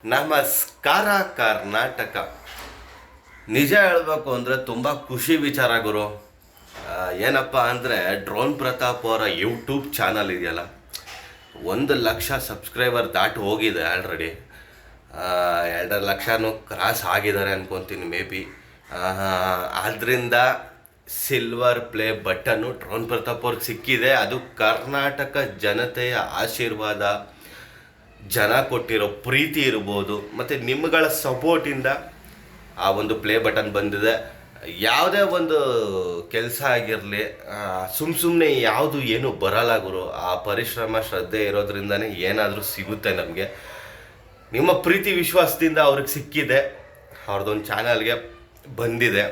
ನಮಸ್ಕಾರ ಕರ್ನಾಟಕ. ನಿಜ ಹೇಳಬೇಕು ಅಂದರೆ ತುಂಬ ಖುಷಿ ವಿಚಾರ ಗುರು. ಏನಪ್ಪ ಅಂದರೆ ಡ್ರೋನ್ ಪ್ರತಾಪ್ ಅವರ ಯೂಟ್ಯೂಬ್ ಚಾನಲ್ ಇದೆಯಲ್ಲ, 1,00,000 ಸಬ್ಸ್ಕ್ರೈಬರ್ ದಾಟಿ ಹೋಗಿದೆ ಆಲ್ರೆಡಿ. 2 ಲಕ್ಷನೂ ಕ್ರಾಸ್ ಆಗಿದ್ದಾರೆ ಅನ್ಕೊತೀನಿ ಮೇ ಬಿ. ಆದ್ದರಿಂದ silver play button drone Pratap ಅವ್ರಿಗೆ ಸಿಕ್ಕಿದೆ. ಅದು ಕರ್ನಾಟಕ ಜನತೆಯ ಆಶೀರ್ವಾದ, ಜನ ಕೊಟ್ಟಿರೋ ಪ್ರೀತಿ ಇರ್ಬೋದು, ಮತ್ತು ನಿಮ್ಮಗಳ ಸಪೋರ್ಟಿಂದ ಆ ಒಂದು ಪ್ಲೇ ಬಟನ್ ಬಂದಿದೆ. ಯಾವುದೇ ಒಂದು ಕೆಲಸ ಆಗಿರಲಿ, ಸುಮ್ಮನೆ ಯಾವುದು ಏನು ಬರಲ್ಲ ಗುರು. ಆ ಪರಿಶ್ರಮ ಶ್ರದ್ಧೆ ಇರೋದ್ರಿಂದನೇ ಏನಾದರೂ ಸಿಗುತ್ತೆ ನಮಗೆ. ನಿಮ್ಮ ಪ್ರೀತಿ ವಿಶ್ವಾಸದಿಂದ ಅವ್ರಿಗೆ ಸಿಕ್ಕಿದೆ, ಅವ್ರದ್ದೊಂದು ಚಾನಲ್ಗೆ ಬಂದಿದೆ.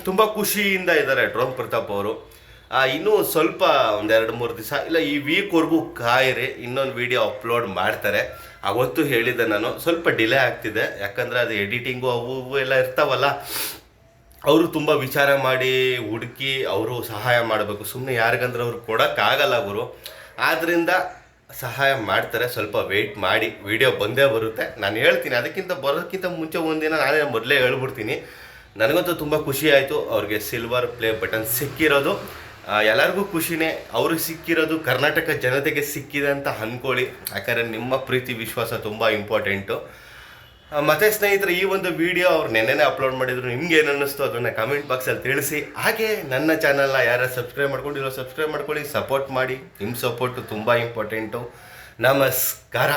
ತುಂಬ ಖುಷಿಯಿಂದ ಇದ್ದಾರೆ ಡ್ರೋನ್ ಪ್ರತಾಪ್ ಅವರು. ಇನ್ನೂ ಸ್ವಲ್ಪ 1-2-3 ದಿವಸ ಇಲ್ಲ, ಈ ವೀಕ್ವರೆಗೂ ಕಾಯಿರಿ, ಇನ್ನೊಂದು ವಿಡಿಯೋ ಅಪ್ಲೋಡ್ ಮಾಡ್ತಾರೆ. ಅವತ್ತು ಹೇಳಿದ್ದೆ ನಾನು, ಸ್ವಲ್ಪ ಡಿಲೇ ಆಗ್ತಿದೆ, ಯಾಕಂದರೆ ಅದು ಎಡಿಟಿಂಗು ಅವು ಎಲ್ಲ ಇರ್ತಾವಲ್ಲ. ಅವರು ತುಂಬ ವಿಚಾರ ಮಾಡಿ ಹುಡುಕಿ ಅವರು ಸಹಾಯ ಮಾಡಬೇಕು. ಸುಮ್ಮನೆ ಯಾರಿಗಂದ್ರೆ ಅವ್ರು ಕೊಡೋಕ್ಕಾಗಲ್ಲ ಗುರು. ಆದ್ದರಿಂದ ಸಹಾಯ ಮಾಡ್ತಾರೆ, ಸ್ವಲ್ಪ ವೆಯ್ಟ್ ಮಾಡಿ, ವಿಡಿಯೋ ಬಂದೇ ಬರುತ್ತೆ. ನಾನು ಹೇಳ್ತೀನಿ, ಬರೋದಕ್ಕಿಂತ ಮುಂಚೆ ಒಂದಿನ ನಾನೇ ಮೊದಲೇ ಹೇಳ್ಬಿಡ್ತೀನಿ. ನನಗಂತೂ ತುಂಬ ಖುಷಿ ಆಯಿತು ಅವ್ರಿಗೆ ಸಿಲ್ವರ್ ಪ್ಲೇ ಬಟನ್ ಸಿಕ್ಕಿರೋದು. ಎಲ್ಲರಿಗೂ ಖುಷಿನೇ. ಅವ್ರಿಗೆ ಸಿಕ್ಕಿರೋದು ಕರ್ನಾಟಕ ಜನತೆಗೆ ಸಿಕ್ಕಿದೆ ಅಂತ ಅಂದ್ಕೊಳ್ಳಿ, ಯಾಕಂದರೆ ನಿಮ್ಮ ಪ್ರೀತಿ ವಿಶ್ವಾಸ ತುಂಬ ಇಂಪಾರ್ಟೆಂಟು. ಮತ್ತು ಸ್ನೇಹಿತರೆ, ಈ ಒಂದು ವಿಡಿಯೋ ಅವ್ರು ನೆನ್ನೆನೇ ಅಪ್ಲೋಡ್ ಮಾಡಿದ್ರು. ನಿಮ್ಗೆ ಏನು ಅನ್ನಿಸ್ತು ಅದನ್ನು ಕಮೆಂಟ್ ಬಾಕ್ಸಲ್ಲಿ ತಿಳಿಸಿ. ಹಾಗೆ ನನ್ನ ಚಾನಲ್ನ ಯಾರು ಸಬ್ಸ್ಕ್ರೈಬ್ ಮಾಡ್ಕೊಂಡಿರೋ ಸಬ್ಸ್ಕ್ರೈಬ್ ಮಾಡ್ಕೊಳ್ಳಿ, ಸಪೋರ್ಟ್ ಮಾಡಿ. ನಿಮ್ಮ ಸಪೋರ್ಟು ತುಂಬ ಇಂಪಾರ್ಟೆಂಟು. ನಮಸ್ಕಾರ.